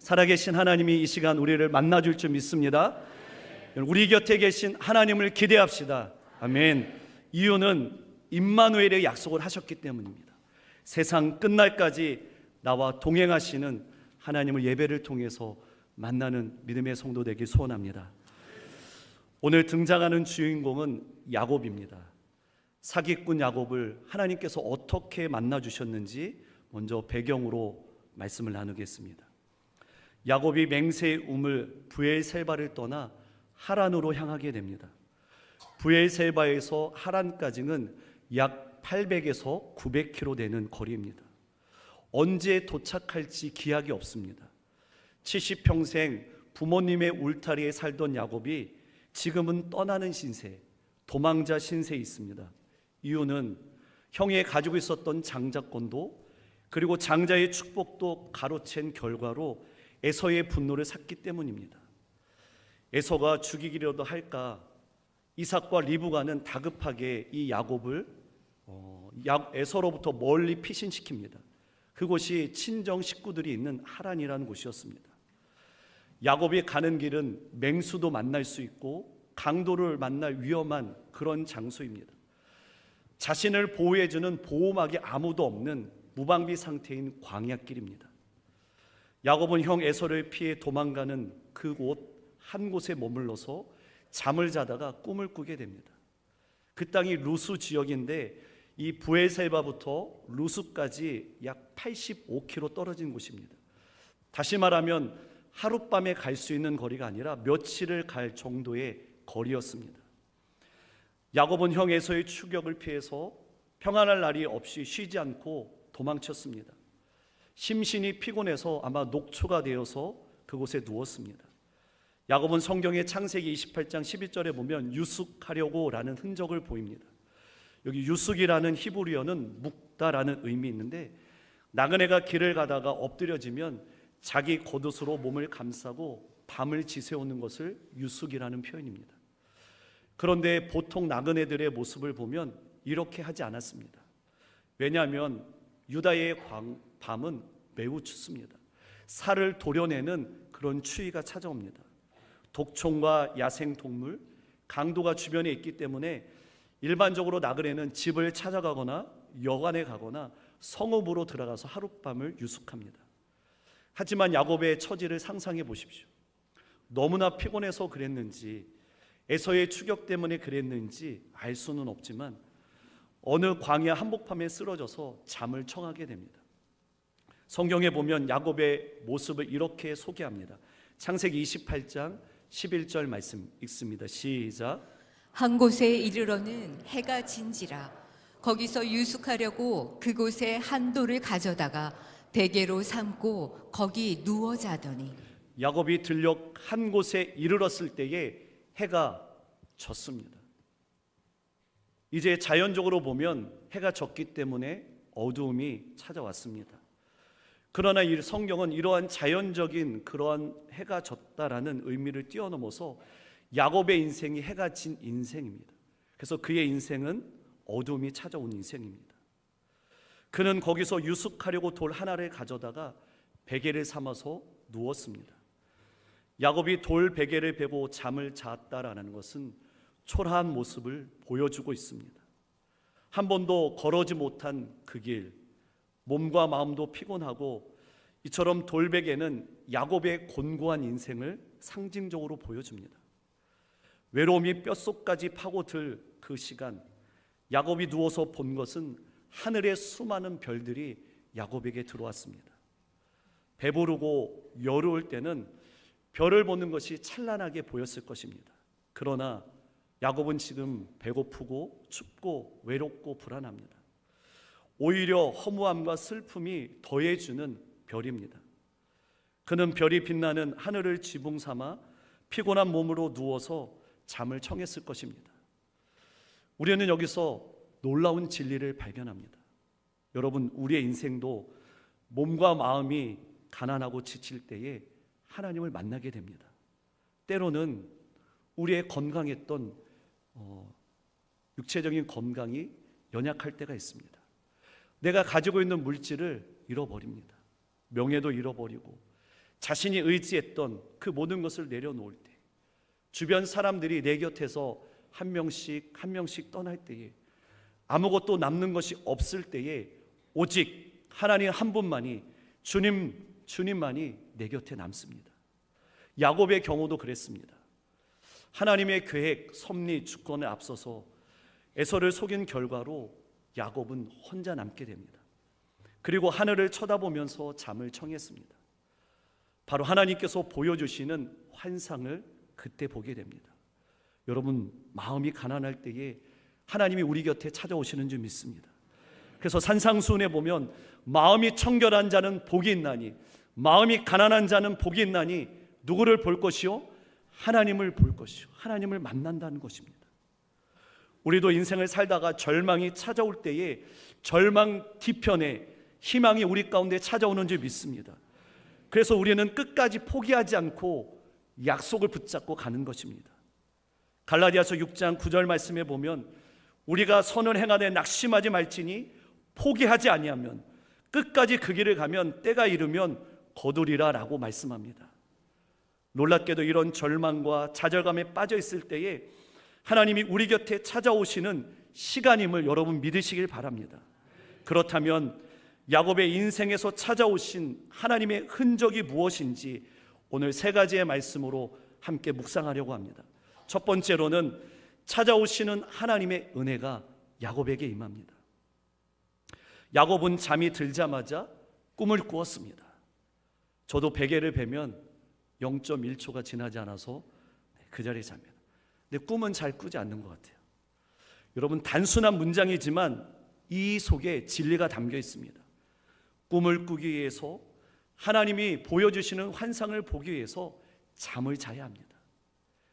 살아계신 하나님이 이 시간 우리를 만나줄 줄 믿습니다. 우리 곁에 계신 하나님을 기대합시다. 아멘. 이유는 임마누엘의 약속을 하셨기 때문입니다. 세상 끝날까지 나와 동행하시는 하나님을 예배를 통해서 만나는 믿음의 성도 되기 소원합니다. 오늘 등장하는 주인공은 야곱입니다. 사기꾼 야곱을 하나님께서 어떻게 만나주셨는지 먼저 배경으로 말씀을 나누겠습니다. 야곱이 맹세의 우물 브엘셀바를 떠나 하란으로 향하게 됩니다. 브엘셀바에서 하란까지는 약 800에서 900km 되는 거리입니다. 언제 도착할지 기약이 없습니다. 70평생 부모님의 울타리에 살던 야곱이 지금은 떠나는 신세, 도망자 신세에 있습니다. 이유는 형이 가지고 있었던 장자권도 그리고 장자의 축복도 가로챈 결과로 에서의 분노를 샀기 때문입니다. 에서가 죽이기라도 할까 이삭과 리브가는 다급하게 이 야곱을 에서로부터 멀리 피신시킵니다. 그곳이 친정 식구들이 있는 하란이라는 곳이었습니다. 야곱이 가는 길은 맹수도 만날 수 있고 강도를 만날 위험한 그런 장소입니다. 자신을 보호해주는 보호막이 아무도 없는 무방비 상태인 광야길입니다. 야곱은 형 에서를 피해 도망가는 그곳 한 곳에 머물러서 잠을 자다가 꿈을 꾸게 됩니다. 그 땅이 루스 지역인데 이 브엘셀바부터 루스까지 약 85km 떨어진 곳입니다. 다시 말하면 하룻밤에 갈 수 있는 거리가 아니라 며칠을 갈 정도의 거리였습니다. 야곱은 형 에서의 추격을 피해서 평안할 날이 없이 쉬지 않고 도망쳤습니다. 심신이 피곤해서 아마 녹초가 되어서 그곳에 누웠습니다. 야곱은 성경의 창세기 28장 11절에 보면 유숙하려고 라는 흔적을 보입니다. 여기 유숙이라는 히브리어는 묵다라는 의미 있는데 나그네가 길을 가다가 엎드려지면 자기 겉옷으로 몸을 감싸고 밤을 지새우는 것을 유숙이라는 표현입니다. 그런데 보통 나그네들의 모습을 보면 이렇게 하지 않았습니다. 왜냐하면 유다의 밤은 매우 춥습니다. 살을 도려내는 그런 추위가 찾아옵니다. 독총과 야생동물, 강도가 주변에 있기 때문에 일반적으로 나그네는 집을 찾아가거나 여관에 가거나 성읍으로 들어가서 하룻밤을 유숙합니다. 하지만 야곱의 처지를 상상해 보십시오. 너무나 피곤해서 그랬는지 에서의 추격 때문에 그랬는지 알 수는 없지만 어느 광야 한복판에 쓰러져서 잠을 청하게 됩니다. 성경에 보면 야곱의 모습을 이렇게 소개합니다. 창세기 28장 11절 말씀 읽습니다. 시작. 한 곳에 이르러는 해가 진지라 거기서 유숙하려고 그곳에 한 돌을 가져다가 베개로 삼고 거기 누워 자더니 야곱이 들녘 한 곳에 이르렀을 때에 해가 졌습니다. 이제 자연적으로 보면 해가 졌기 때문에 어두움이 찾아왔습니다. 그러나 이 성경은 이러한 자연적인 그러한 해가 졌다라는 의미를 뛰어넘어서 야곱의 인생이 해가 진 인생입니다. 그래서 그의 인생은 어둠이 찾아온 인생입니다. 그는 거기서 유숙하려고 돌 하나를 가져다가 베개를 삼아서 누웠습니다. 야곱이 돌 베개를 베고 잠을 잤다라는 것은 초라한 모습을 보여주고 있습니다. 한 번도 걸어지 못한 그 길, 몸과 마음도 피곤하고 이처럼 돌베개는 야곱의 곤고한 인생을 상징적으로 보여줍니다. 외로움이 뼛속까지 파고들 그 시간, 야곱이 누워서 본 것은 하늘의 수많은 별들이 야곱에게 들어왔습니다. 배부르고 여로울 때는 별을 보는 것이 찬란하게 보였을 것입니다. 그러나 야곱은 지금 배고프고 춥고 외롭고 불안합니다. 오히려 허무함과 슬픔이 더해주는 별입니다. 그는 별이 빛나는 하늘을 지붕 삼아 피곤한 몸으로 누워서 잠을 청했을 것입니다. 우리는 여기서 놀라운 진리를 발견합니다. 여러분, 우리의 인생도 몸과 마음이 가난하고 지칠 때에 하나님을 만나게 됩니다. 때로는 우리의 건강했던 육체적인 건강이 연약할 때가 있습니다. 내가 가지고 있는 물질을 잃어버립니다. 명예도 잃어버리고 자신이 의지했던 그 모든 것을 내려놓을 때, 주변 사람들이 내 곁에서 한 명씩 떠날 때에, 아무것도 남는 것이 없을 때에 오직 하나님 한 분만이, 주님만이 내 곁에 남습니다. 야곱의 경우도 그랬습니다. 하나님의 계획, 섭리, 주권에 앞서서 에서를 속인 결과로 야곱은 혼자 남게 됩니다. 그리고 하늘을 쳐다보면서 잠을 청했습니다. 바로 하나님께서 보여주시는 환상을 그때 보게 됩니다. 여러분, 마음이 가난할 때에 하나님이 우리 곁에 찾아오시는 줄 믿습니다. 그래서 산상수훈에 보면 마음이 청결한 자는 복이 있나니, 마음이 가난한 자는 복이 있나니, 누구를 볼 것이요? 하나님을 볼 것이요, 하나님을 만난다는 것입니다. 우리도 인생을 살다가 절망이 찾아올 때에 절망 뒤편에 희망이 우리 가운데 찾아오는 줄 믿습니다. 그래서 우리는 끝까지 포기하지 않고 약속을 붙잡고 가는 것입니다. 갈라디아서 6장 9절 말씀에 보면 우리가 선을 행하되 낙심하지 말지니 포기하지 아니하면 끝까지 그 길을 가면 때가 이르면 거두리라 라고 말씀합니다. 놀랍게도 이런 절망과 좌절감에 빠져 있을 때에 하나님이 우리 곁에 찾아오시는 시간임을 여러분 믿으시길 바랍니다. 그렇다면 야곱의 인생에서 찾아오신 하나님의 흔적이 무엇인지 오늘 세 가지의 말씀으로 함께 묵상하려고 합니다. 첫 번째로는 찾아오시는 하나님의 은혜가 야곱에게 임합니다. 야곱은 잠이 들자마자 꿈을 꾸었습니다. 저도 베개를 베면 0.1초가 지나지 않아서 그 자리에 잡니다. 근데 꿈은 잘 꾸지 않는 것 같아요. 여러분, 단순한 문장이지만 이 속에 진리가 담겨 있습니다. 꿈을 꾸기 위해서, 하나님이 보여주시는 환상을 보기 위해서 잠을 자야 합니다.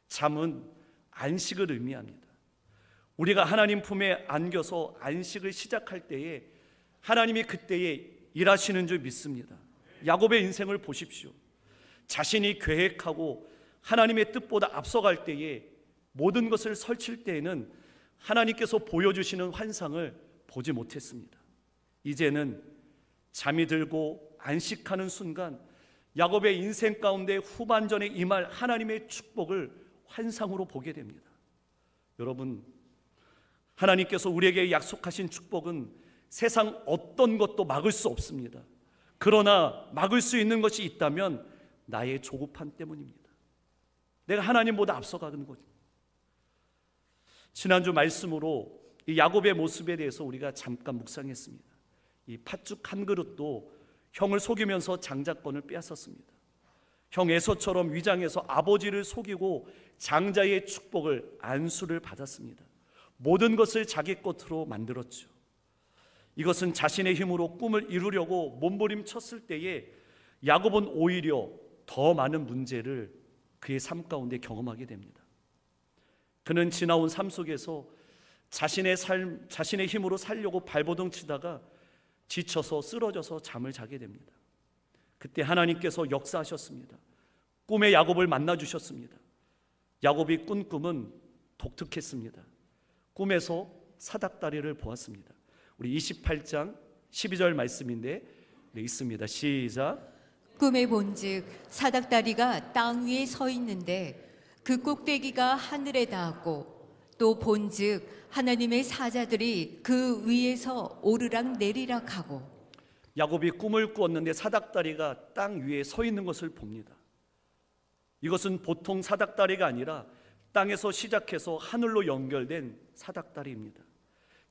잠은 안식을 의미합니다. 우리가 하나님 품에 안겨서 안식을 시작할 때에 하나님이 그때에 일하시는 줄 믿습니다. 야곱의 인생을 보십시오. 자신이 계획하고 하나님의 뜻보다 앞서갈 때에 모든 것을 설칠 때에는 하나님께서 보여주시는 환상을 보지 못했습니다. 이제는 잠이 들고 안식하는 순간 야곱의 인생 가운데 후반전에 임할 하나님의 축복을 환상으로 보게 됩니다. 여러분, 하나님께서 우리에게 약속하신 축복은 세상 어떤 것도 막을 수 없습니다. 그러나 막을 수 있는 것이 있다면 나의 조급함 때문입니다. 내가 하나님보다 앞서가는 거죠. 지난주 말씀으로 이 야곱의 모습에 대해서 우리가 잠깐 묵상했습니다. 이 팥죽 한 그릇도 형을 속이면서 장자권을 빼앗았습니다. 형 에서처럼 위장해서 아버지를 속이고 장자의 축복을, 안수를 받았습니다. 모든 것을 자기 것으로 만들었죠. 이것은 자신의 힘으로 꿈을 이루려고 몸부림쳤을 때에 야곱은 오히려 더 많은 문제를 그의 삶 가운데 경험하게 됩니다. 그는 지나온 삶 속에서 자신의 힘으로 살려고 발버둥 치다가 지쳐서 쓰러져서 잠을 자게 됩니다. 그때 하나님께서 역사하셨습니다. 꿈에 야곱을 만나 주셨습니다. 야곱이 꾼 꿈은 독특했습니다. 꿈에서 사닥다리를 보았습니다. 우리 28장 12절 말씀인데 있습니다. 시작. 꿈에 본즉 사닥다리가 땅 위에 서 있는데 그 꼭대기가 하늘에 닿았고 또 본즉 하나님의 사자들이 그 위에서 오르락 내리락 하고. 야곱이 꿈을 꾸었는데 사닥다리가 땅 위에 서 있는 것을 봅니다. 이것은 보통 사닥다리가 아니라 땅에서 시작해서 하늘로 연결된 사닥다리입니다.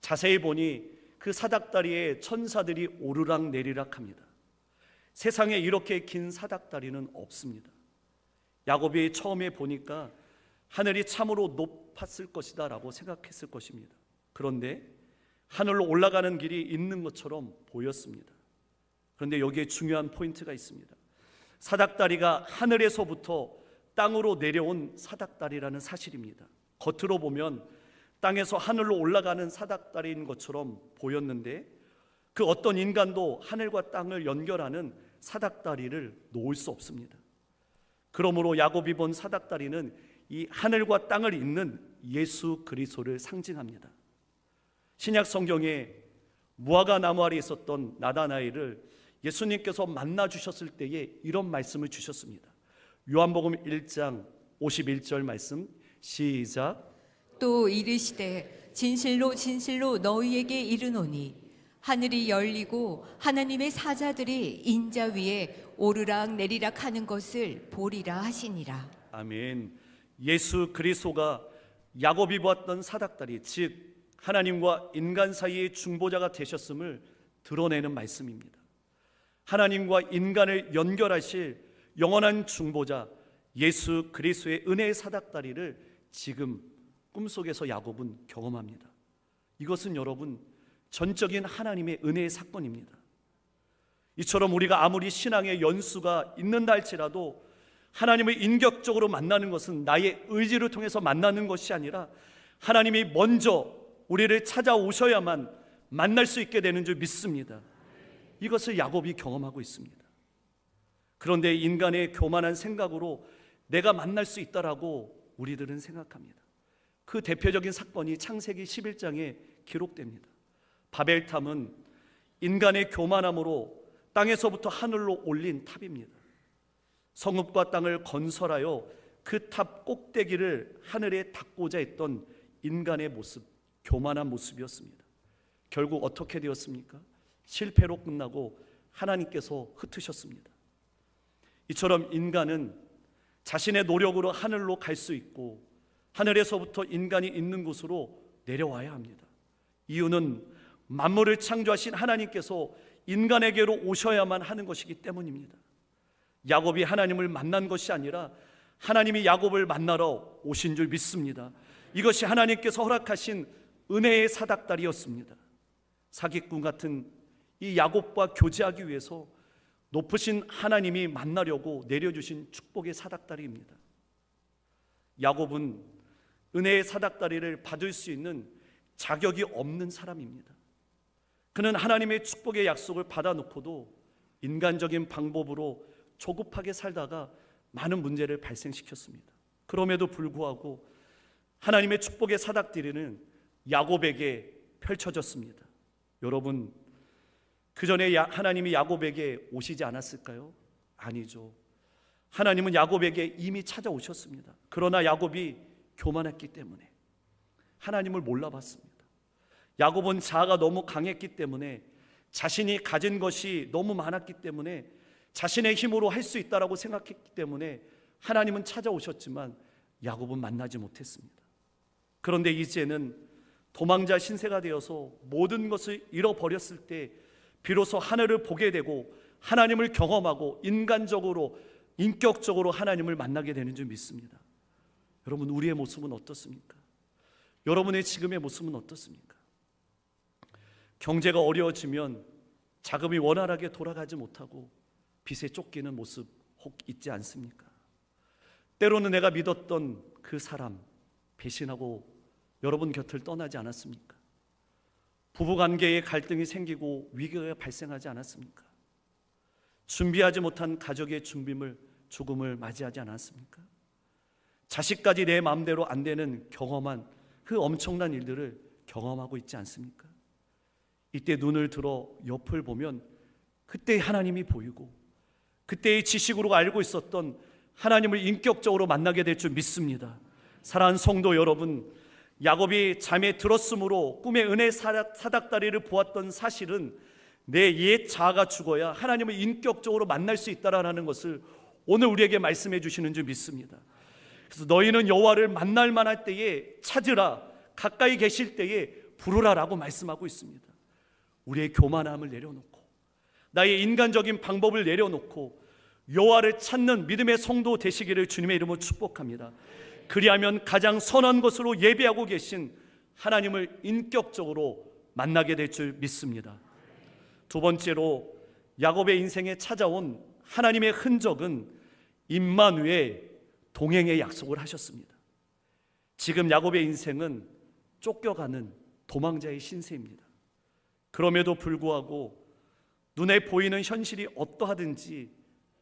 자세히 보니 그 사닥다리에 천사들이 오르락 내리락 합니다. 세상에 이렇게 긴 사닥다리는 없습니다. 야곱이 처음에 보니까 하늘이 참으로 높았을 것이다 라고 생각했을 것입니다. 그런데 하늘로 올라가는 길이 있는 것처럼 보였습니다. 그런데 여기에 중요한 포인트가 있습니다. 사닥다리가 하늘에서부터 땅으로 내려온 사닥다리라는 사실입니다. 겉으로 보면 땅에서 하늘로 올라가는 사닥다리인 것처럼 보였는데 그 어떤 인간도 하늘과 땅을 연결하는 사닥다리를 놓을 수 없습니다. 그러므로 야곱이 본 사닥다리는 이 하늘과 땅을 잇는 예수 그리스도를 상징합니다. 신약 성경에 무화과 나무 아래 있었던 나다나엘을 예수님께서 만나 주셨을 때에 이런 말씀을 주셨습니다. 요한복음 1장 51절 말씀 시작. 또 이르시되 진실로 진실로 너희에게 이르노니 하늘이 열리고 하나님의 사자들이 인자 위에 오르락 내리락 하는 것을 보리라 하시니라. 아멘. 예수 그리스도가 야곱이 보았던 사닥다리, 즉 하나님과 인간 사이의 중보자가 되셨음을 드러내는 말씀입니다. 하나님과 인간을 연결하실 영원한 중보자 예수 그리스도의 은혜의 사닥다리를 지금 꿈속에서 야곱은 경험합니다. 이것은 여러분 전적인 하나님의 은혜의 사건입니다. 이처럼 우리가 아무리 신앙의 연수가 있는다 할지라도 하나님을 인격적으로 만나는 것은 나의 의지를 통해서 만나는 것이 아니라 하나님이 먼저 우리를 찾아오셔야만 만날 수 있게 되는 줄 믿습니다. 이것을 야곱이 경험하고 있습니다. 그런데 인간의 교만한 생각으로 내가 만날 수 있다라고 우리들은 생각합니다. 그 대표적인 사건이 창세기 11장에 기록됩니다. 바벨탑은 인간의 교만함으로 땅에서부터 하늘로 올린 탑입니다. 성읍과 땅을 건설하여 그 탑 꼭대기를 하늘에 닿고자 했던 인간의 모습, 교만한 모습이었습니다. 결국 어떻게 되었습니까? 실패로 끝나고 하나님께서 흩으셨습니다. 이처럼 인간은 자신의 노력으로 하늘로 갈 수 있고 하늘에서부터 인간이 있는 곳으로 내려와야 합니다. 이유는 만물을 창조하신 하나님께서 인간에게로 오셔야만 하는 것이기 때문입니다. 야곱이 하나님을 만난 것이 아니라 하나님이 야곱을 만나러 오신 줄 믿습니다. 이것이 하나님께서 허락하신 은혜의 사닥다리였습니다. 사기꾼 같은 이 야곱과 교제하기 위해서 높으신 하나님이 만나려고 내려주신 축복의 사닥다리입니다. 야곱은 은혜의 사닥다리를 받을 수 있는 자격이 없는 사람입니다. 그는 하나님의 축복의 약속을 받아놓고도 인간적인 방법으로 조급하게 살다가 많은 문제를 발생시켰습니다. 그럼에도 불구하고 하나님의 축복의 사닥다리는 야곱에게 펼쳐졌습니다. 여러분, 그 전에 하나님이 야곱에게 오시지 않았을까요? 아니죠. 하나님은 야곱에게 이미 찾아오셨습니다. 그러나 야곱이 교만했기 때문에 하나님을 몰라봤습니다. 야곱은 자아가 너무 강했기 때문에 자신이 가진 것이 너무 많았기 때문에 자신의 힘으로 할 수 있다라고 생각했기 때문에 하나님은 찾아오셨지만 야곱은 만나지 못했습니다. 그런데 이제는 도망자 신세가 되어서 모든 것을 잃어버렸을 때 비로소 하늘을 보게 되고 하나님을 경험하고 인간적으로 인격적으로 하나님을 만나게 되는 줄 믿습니다. 여러분, 우리의 모습은 어떻습니까? 여러분의 지금의 모습은 어떻습니까? 경제가 어려워지면 자금이 원활하게 돌아가지 못하고 빚에 쫓기는 모습 혹 있지 않습니까? 때로는 내가 믿었던 그 사람 배신하고 여러분 곁을 떠나지 않았습니까? 부부관계에 갈등이 생기고 위기가 발생하지 않았습니까? 준비하지 못한 가족의 죽음을 맞이하지 않았습니까? 자식까지 내 마음대로 안 되는 경험한 그 엄청난 일들을 경험하고 있지 않습니까? 이때 눈을 들어 옆을 보면 그때 하나님이 보이고 그때의 지식으로 알고 있었던 하나님을 인격적으로 만나게 될 줄 믿습니다. 사랑하는 성도 여러분, 야곱이 잠에 들었으므로 꿈의 은혜 사닥다리를 보았던 사실은 내 옛 자아가 죽어야 하나님을 인격적으로 만날 수 있다라는 것을 오늘 우리에게 말씀해 주시는 줄 믿습니다. 그래서 너희는 여호와를 만날 만할 때에 찾으라, 가까이 계실 때에 부르라라고 말씀하고 있습니다. 우리의 교만함을 내려놓고 나의 인간적인 방법을 내려놓고 여호와를 찾는 믿음의 성도 되시기를 주님의 이름으로 축복합니다. 그리하면 가장 선한 것으로 예배하고 계신 하나님을 인격적으로 만나게 될 줄 믿습니다. 두 번째로 야곱의 인생에 찾아온 하나님의 흔적은 임마누엘 동행의 약속을 하셨습니다. 지금 야곱의 인생은 쫓겨가는 도망자의 신세입니다. 그럼에도 불구하고 눈에 보이는 현실이 어떠하든지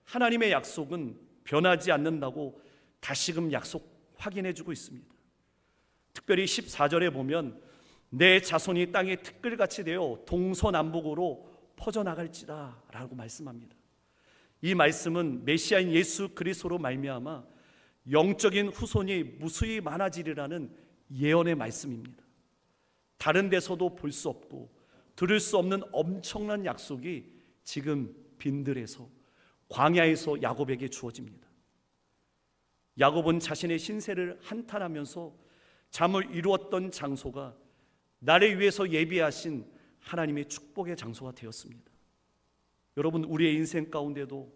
하나님의 약속은 변하지 않는다고 다시금 약속 확인해 주고 있습니다. 특별히 14절에 보면 내 자손이 땅의 티끌같이 되어 동서남북으로 퍼져나갈지다 라고 말씀합니다. 이 말씀은 메시아인 예수 그리스도로 말미암아 영적인 후손이 무수히 많아지리라는 예언의 말씀입니다. 다른 데서도 볼 수 없고 들을 수 없는 엄청난 약속이 지금 빈들에서, 광야에서 야곱에게 주어집니다. 야곱은 자신의 신세를 한탄하면서 잠을 이루었던 장소가 나를 위해서 예비하신 하나님의 축복의 장소가 되었습니다. 여러분, 우리의 인생 가운데도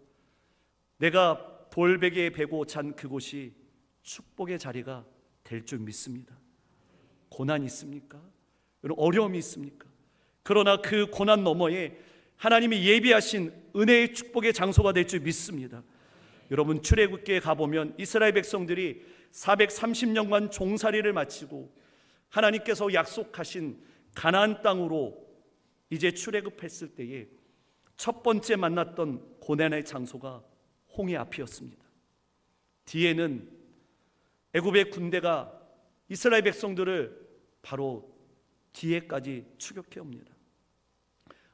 내가 돌베개에 베고 잔 그곳이 축복의 자리가 될 줄 믿습니다. 고난이 있습니까? 여러분, 어려움이 있습니까? 그러나 그 고난 너머에 하나님이 예비하신 은혜의 축복의 장소가 될 줄 믿습니다. 여러분, 출애굽기에 가보면 이스라엘 백성들이 430년간 종살이를 마치고 하나님께서 약속하신 가나안 땅으로 이제 출애굽했을 때에 첫 번째 만났던 고난의 장소가 홍해 앞이었습니다. 뒤에는 애굽의 군대가 이스라엘 백성들을 바로 뒤에까지 추격해 옵니다.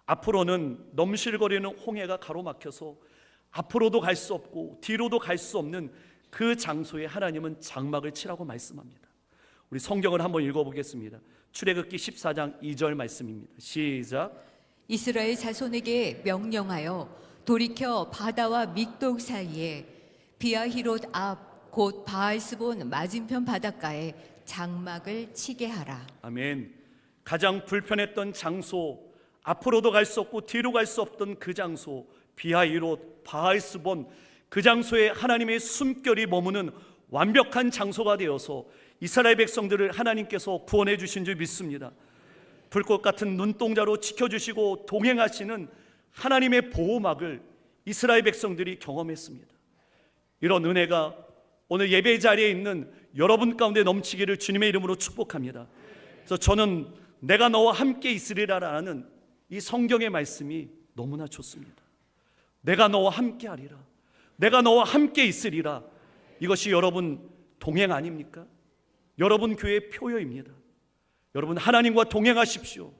앞으로는 넘실거리는 홍해가 가로막혀서 앞으로도 갈 수 없고 뒤로도 갈 수 없는 그 장소에 하나님은 장막을 치라고 말씀합니다. 우리 성경을 한번 읽어보겠습니다. 출애굽기 14장 2절 말씀입니다. 시작. 이스라엘 자손에게 명령하여 돌이켜 바다와 믹독 사이에 비아히롯 앞 곧 바알스본 맞은편 바닷가에 장막을 치게 하라. 아멘. 가장 불편했던 장소, 앞으로도 갈 수 없고 뒤로 갈 수 없던 그 장소, 비아히롯 바알스본, 그 장소에 하나님의 숨결이 머무는 완벽한 장소가 되어서 이스라엘 백성들을 하나님께서 구원해 주신 줄 믿습니다. 불꽃 같은 눈동자로 지켜주시고 동행하시는 하나님의 보호막을 이스라엘 백성들이 경험했습니다. 이런 은혜가 오늘 예배 자리에 있는 여러분 가운데 넘치기를 주님의 이름으로 축복합니다. 그래서 저는 내가 너와 함께 있으리라라는 이 성경의 말씀이 너무나 좋습니다. 내가 너와 함께 하리라, 내가 너와 함께 있으리라. 이것이 여러분 동행 아닙니까? 여러분 교회의 표어입니다. 여러분 하나님과 동행하십시오.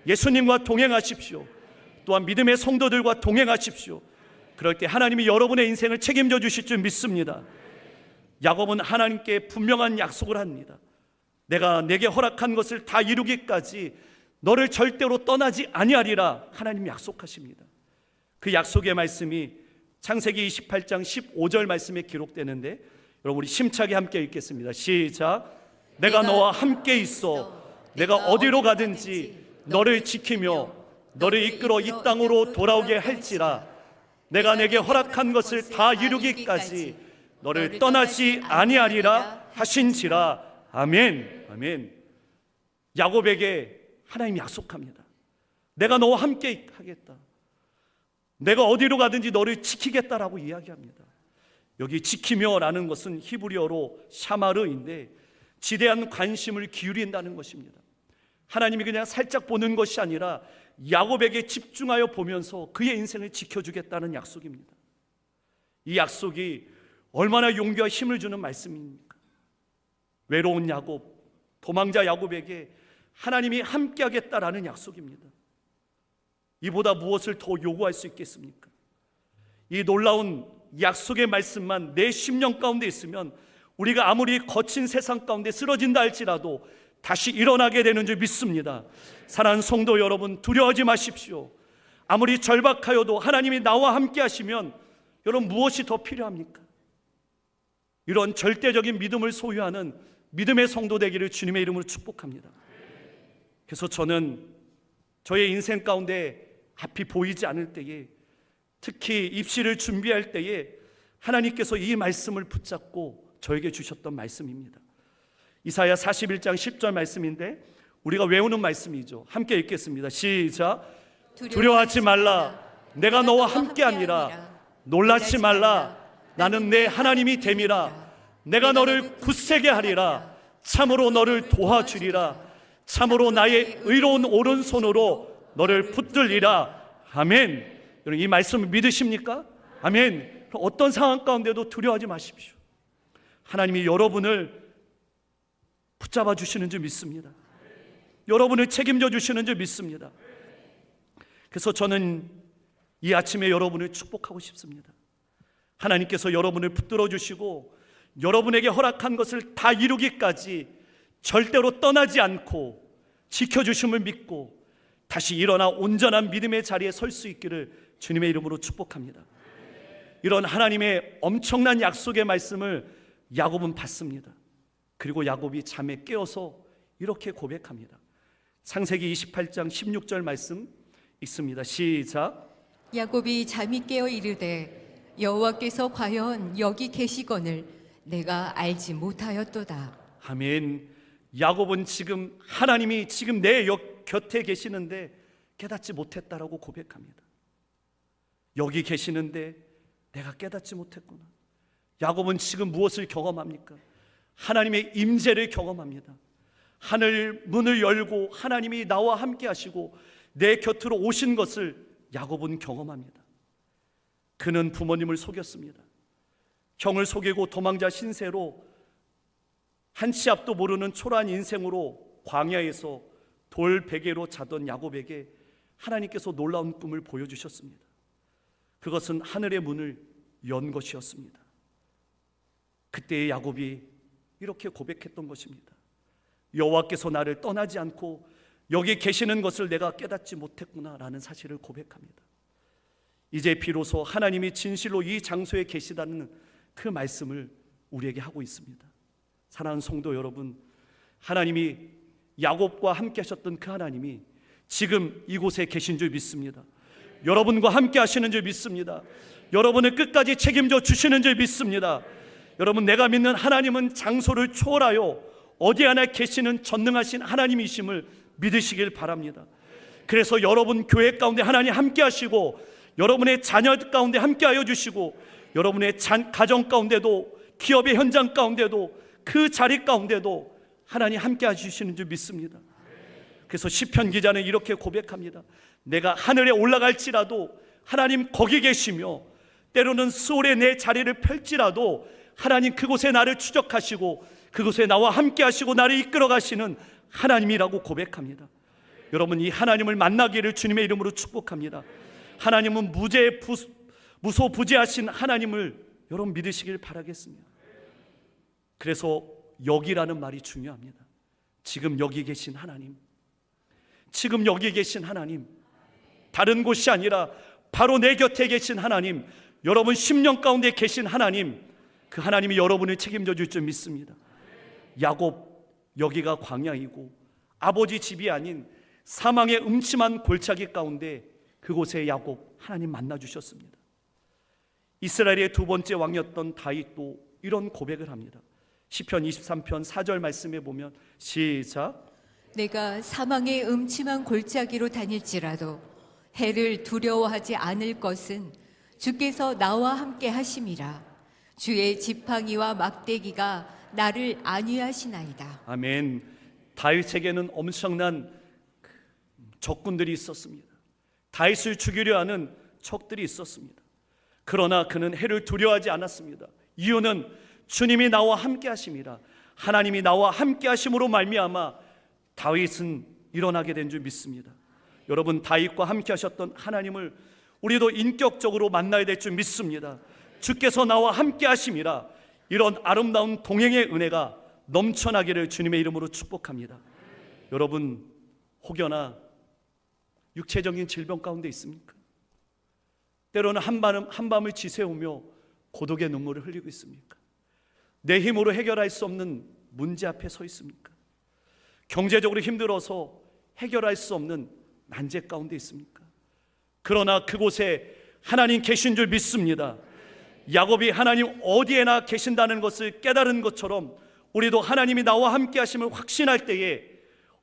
예수님과 동행하십시오. 또한 믿음의 성도들과 동행하십시오. 그럴 때 하나님이 여러분의 인생을 책임져 주실 줄 믿습니다. 야곱은 하나님께 분명한 약속을 합니다. 내가 내게 허락한 것을 다 이루기까지 너를 절대로 떠나지 아니하리라 하나님이 약속하십니다. 그 약속의 말씀이 창세기 28장 15절 말씀에 기록되는데 여러분 우리 심차게 함께 읽겠습니다. 시작. 내가 너와 함께 있어 내가 어디로 가든지 너를 지키며 너를 이끌어 이 땅으로 돌아오게 할지라. 내가 내게 허락한 것을 다 이루기까지 너를 떠나지 아니하리라 하신지라. 아멘. 아멘. 야곱에게 하나님이 약속합니다. 내가 너와 함께 하겠다. 내가 어디로 가든지 너를 지키겠다라고 이야기합니다. 여기 지키며라는 것은 히브리어로 샤마르인데 지대한 관심을 기울인다는 것입니다. 하나님이 그냥 살짝 보는 것이 아니라 야곱에게 집중하여 보면서 그의 인생을 지켜주겠다는 약속입니다. 이 약속이 얼마나 용기와 힘을 주는 말씀입니까? 외로운 야곱, 도망자 야곱에게 하나님이 함께하겠다라는 약속입니다. 이보다 무엇을 더 요구할 수 있겠습니까? 이 놀라운 약속의 말씀만 내 심령 가운데 있으면 우리가 아무리 거친 세상 가운데 쓰러진다 할지라도 다시 일어나게 되는 줄 믿습니다. 사랑하는 성도 여러분, 두려워하지 마십시오. 아무리 절박하여도 하나님이 나와 함께 하시면 여러분 무엇이 더 필요합니까? 이런 절대적인 믿음을 소유하는 믿음의 성도 되기를 주님의 이름으로 축복합니다. 그래서 저는 저의 인생 가운데 앞이 보이지 않을 때에, 특히 입시를 준비할 때에 하나님께서 이 말씀을 붙잡고 저에게 주셨던 말씀입니다. 이사야 41장 10절 말씀인데 우리가 외우는 말씀이죠. 함께 읽겠습니다. 시작. 두려워하지 말라. 내가 너와 함께함이라. 놀라지 말라. 나는 내 하나님이 됨이라. 내가 너를 굳세게 하리라. 참으로 너를 도와주리라. 참으로 나의 의로운 오른손으로 너를 붙들리라. 아멘. 여러분 이 말씀을 믿으십니까? 아멘. 어떤 상황 가운데도 두려워하지 마십시오. 하나님이 여러분을 붙잡아 주시는 줄 믿습니다. 여러분을 책임져 주시는 줄 믿습니다. 그래서 저는 이 아침에 여러분을 축복하고 싶습니다. 하나님께서 여러분을 붙들어 주시고 여러분에게 허락한 것을 다 이루기까지 절대로 떠나지 않고 지켜주심을 믿고 다시 일어나 온전한 믿음의 자리에 설 수 있기를 주님의 이름으로 축복합니다. 이런 하나님의 엄청난 약속의 말씀을 야곱은 받습니다. 그리고 야곱이 잠에 깨어서 이렇게 고백합니다. 창세기 28장 16절 말씀 읽습니다. 시작. 야곱이 잠이 깨어 이르되 여호와께서 과연 여기 계시거늘 내가 알지 못하였도다. 아멘. 야곱은 지금 하나님이 지금 내 곁에 계시는데 깨닫지 못했다라고 고백합니다. 여기 계시는데 내가 깨닫지 못했구나. 야곱은 지금 무엇을 경험합니까? 하나님의 임재를 경험합니다. 하늘 문을 열고 하나님이 나와 함께 하시고 내 곁으로 오신 것을 야곱은 경험합니다. 그는 부모님을 속였습니다. 형을 속이고 도망자 신세로 한 치 앞도 모르는 초라한 인생으로 광야에서 돌 베개로 자던 야곱에게 하나님께서 놀라운 꿈을 보여주셨습니다. 그것은 하늘의 문을 연 것이었습니다. 그때의 야곱이 이렇게 고백했던 것입니다. 여호와께서 나를 떠나지 않고 여기 계시는 것을 내가 깨닫지 못했구나라는 사실을 고백합니다. 이제 비로소 하나님이 진실로 이 장소에 계시다는 그 말씀을 우리에게 하고 있습니다. 사랑하는 성도 여러분, 하나님이 야곱과 함께 하셨던 그 하나님이 지금 이곳에 계신 줄 믿습니다. 여러분과 함께 하시는 줄 믿습니다. 여러분을 끝까지 책임져 주시는 줄 믿습니다. 여러분, 내가 믿는 하나님은 장소를 초월하여 어디 하나 계시는 전능하신 하나님이심을 믿으시길 바랍니다. 그래서 여러분 교회 가운데 하나님 함께 하시고 여러분의 자녀 가운데 함께 하여 주시고 여러분의 가정 가운데도 기업의 현장 가운데도 그 자리 가운데도 하나님 함께 해주시는 줄 믿습니다. 그래서 시편 기자는 이렇게 고백합니다. 내가 하늘에 올라갈지라도 하나님 거기 계시며 때로는 수월에 내 자리를 펼지라도 하나님 그곳에 나를 추적하시고 그곳에 나와 함께 하시고 나를 이끌어 가시는 하나님이라고 고백합니다. 여러분, 이 하나님을 만나기를 주님의 이름으로 축복합니다. 하나님은 무소부재하신 하나님을 여러분 믿으시길 바라겠습니다. 그래서 여기라는 말이 중요합니다. 지금 여기 계신 하나님, 지금 여기 계신 하나님, 다른 곳이 아니라 바로 내 곁에 계신 하나님, 여러분 심령 가운데 계신 하나님, 그 하나님이 여러분을 책임져 줄 줄 믿습니다. 야곱, 여기가 광야이고 아버지 집이 아닌 사망의 음침한 골짜기 가운데 그곳에 야곱 하나님 만나 주셨습니다. 이스라엘의 두 번째 왕이었던 다윗도 이런 고백을 합니다. 시편 23편 4절 말씀에 보면 시작. 내가 사망의 음침한 골짜기로 다닐지라도 해를 두려워하지 않을 것은 주께서 나와 함께 하심이라. 주의 지팡이와 막대기가 나를 안위하시나이다. 아멘. 다윗에게는 엄청난 적군들이 있었습니다. 다윗을 죽이려 하는 적들이 있었습니다. 그러나 그는 해를 두려워하지 않았습니다. 이유는 주님이 나와 함께 하심이라. 하나님이 나와 함께 하심으로 말미암아 다윗은 일어나게 된 줄 믿습니다. 여러분, 다윗과 함께 하셨던 하나님을 우리도 인격적으로 만나야 될 줄 믿습니다. 주께서 나와 함께 하심이라. 이런 아름다운 동행의 은혜가 넘쳐나기를 주님의 이름으로 축복합니다. 여러분, 혹여나 육체적인 질병 가운데 있습니까? 때로는 한밤을 지새우며 고독의 눈물을 흘리고 있습니까? 내 힘으로 해결할 수 없는 문제 앞에 서 있습니까? 경제적으로 힘들어서 해결할 수 없는 난제 가운데 있습니까? 그러나 그곳에 하나님 계신 줄 믿습니다. 야곱이 하나님 어디에나 계신다는 것을 깨달은 것처럼 우리도 하나님이 나와 함께 하심을 확신할 때에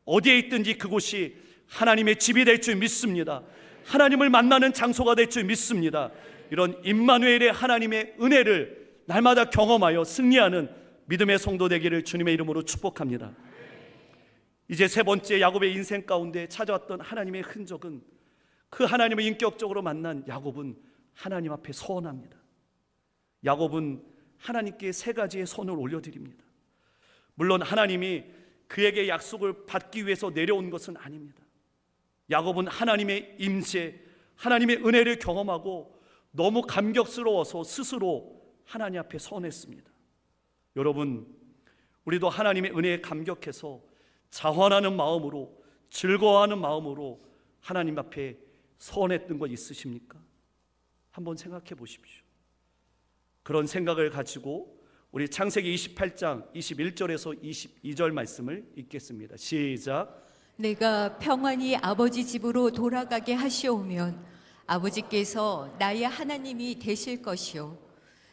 어디에 있든지 그곳이 하나님의 집이 될 줄 믿습니다. 하나님을 만나는 장소가 될 줄 믿습니다. 이런 임마누엘의 하나님의 은혜를 날마다 경험하여 승리하는 믿음의 성도 되기를 주님의 이름으로 축복합니다. 이제 세 번째, 야곱의 인생 가운데 찾아왔던 하나님의 흔적은 그 하나님을 인격적으로 만난 야곱은 하나님 앞에 서원합니다. 야곱은 하나님께 세 가지의 선을 올려드립니다. 물론 하나님이 그에게 약속을 받기 위해서 내려온 것은 아닙니다. 야곱은 하나님의 임재, 하나님의 은혜를 경험하고 너무 감격스러워서 스스로 하나님 앞에 서원했습니다. 여러분, 우리도 하나님의 은혜에 감격해서 자환하는 마음으로, 즐거워하는 마음으로 하나님 앞에 서원했던 것 있으십니까? 한번 생각해 보십시오. 그런 생각을 가지고 우리 창세기 28장 21절에서 22절 말씀을 읽겠습니다. 시작. 내가 평안히 아버지 집으로 돌아가게 하시오면 아버지께서 나의 하나님이 되실 것이요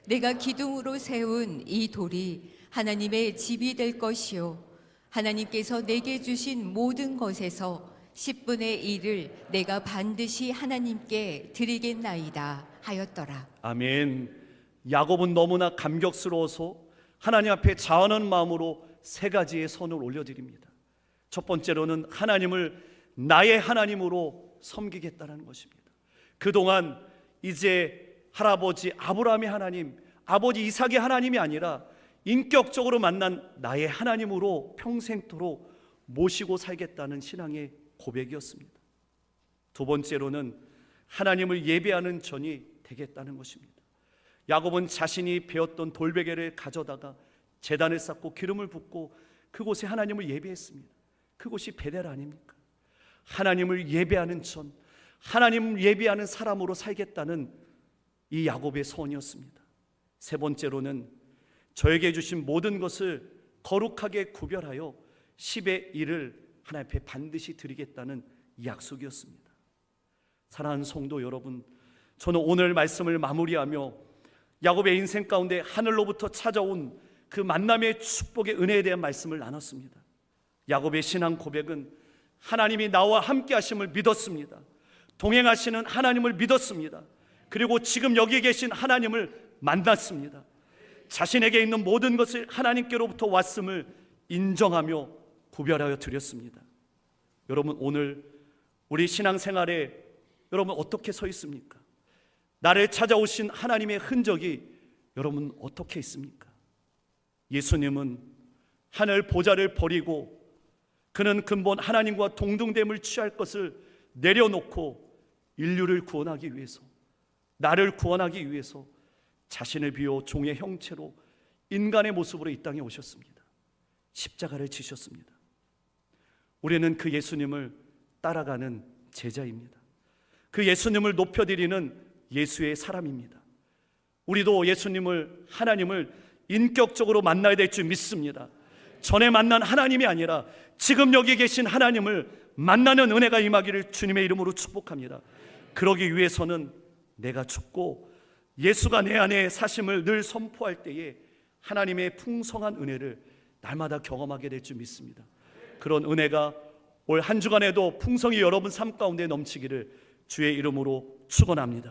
내가 기둥으로 세운 이 돌이 하나님의 집이 될 것이요 하나님께서 내게 주신 모든 것에서 10분의 1을 내가 반드시 하나님께 드리겠나이다 하였더라. 아멘. 야곱은 너무나 감격스러워서 하나님 앞에 자원하는 마음으로 세 가지의 선을 올려드립니다. 첫 번째로는 하나님을 나의 하나님으로 섬기겠다는 것입니다. 그동안 이제 할아버지 아브라함의 하나님, 아버지 이삭의 하나님이 아니라 인격적으로 만난 나의 하나님으로 평생토록 모시고 살겠다는 신앙의 고백이었습니다. 두 번째로는 하나님을 예배하는 전이 되겠다는 것입니다. 야곱은 자신이 배웠던 돌베개를 가져다가 제단을 쌓고 기름을 붓고 그곳에 하나님을 예배했습니다. 그곳이 베델 아닙니까? 하나님을 예배하는 전, 하나님을 예배하는 사람으로 살겠다는 이 야곱의 소원이었습니다. 세 번째로는 저에게 주신 모든 것을 거룩하게 구별하여 10의 1을 하나님 앞에 반드시 드리겠다는 이 약속이었습니다. 사랑하는 성도 여러분, 저는 오늘 말씀을 마무리하며 야곱의 인생 가운데 하늘로부터 찾아온 그 만남의 축복의 은혜에 대한 말씀을 나눴습니다. 야곱의 신앙 고백은 하나님이 나와 함께 하심을 믿었습니다. 동행하시는 하나님을 믿었습니다. 그리고 지금 여기 계신 하나님을 만났습니다. 자신에게 있는 모든 것을 하나님께로부터 왔음을 인정하며 구별하여 드렸습니다. 여러분, 오늘 우리 신앙생활에 여러분 어떻게 서 있습니까? 나를 찾아오신 하나님의 흔적이 여러분 어떻게 있습니까? 예수님은 하늘 보좌를 버리고 그는 근본 하나님과 동등됨을 취할 것을 내려놓고 인류를 구원하기 위해서, 나를 구원하기 위해서 자신을 비워 종의 형체로 인간의 모습으로 이 땅에 오셨습니다. 십자가를 지셨습니다. 우리는 그 예수님을 따라가는 제자입니다. 그 예수님을 높여드리는 예수의 사람입니다. 우리도 예수님을, 하나님을 인격적으로 만나야 될 줄 믿습니다. 전에 만난 하나님이 아니라 지금 여기 계신 하나님을 만나는 은혜가 임하기를 주님의 이름으로 축복합니다. 그러기 위해서는 내가 죽고 예수가 내 안에 사심을 늘 선포할 때에 하나님의 풍성한 은혜를 날마다 경험하게 될 줄 믿습니다. 그런 은혜가 올 한 주간에도 풍성히 여러분 삶 가운데 넘치기를 주의 이름으로 축원합니다.